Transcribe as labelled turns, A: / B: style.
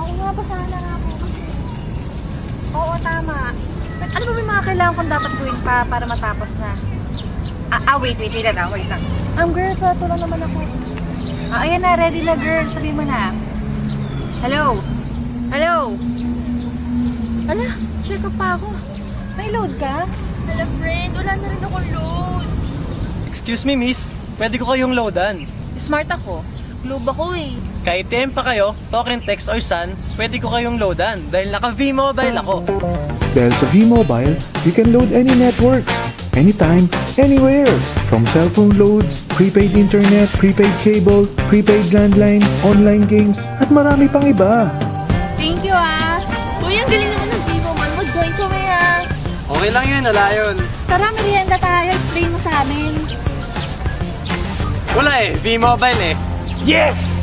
A: Oo nga, basahan na nga po kasi. Oo, tama. Ano ba yung mga kailangan kong dapat gawin pa para matapos na? Wait lang. Girl, plato lang naman ako. Ayan na, ready na girl. Sabi mo na. Hello? Hello? Ala, check up pa ako. May load ka? Hala, friend. Wala na rin akong load.
B: Excuse me, miss. Pwede ko kayong loadan.
A: Smart ako. Globe ako eh.
B: Kahit TM pa kayo, talk and text or sun, pwede ko kayong loadan dahil naka V-Mobile ako.
C: Dahil sa V-Mobile, you can load any network, anytime, anywhere. From cellphone loads, prepaid internet, prepaid cable, prepaid landline, online games, at marami pang iba.
A: Thank you ah. Uy, ang galing naman ng Vivo man. Mag-join kami ah.
B: Okay lang yun, wala yun.
A: Tara, merienda tayo. Explain mo sa amin.
B: Wala eh, V-Mobile eh. Yes!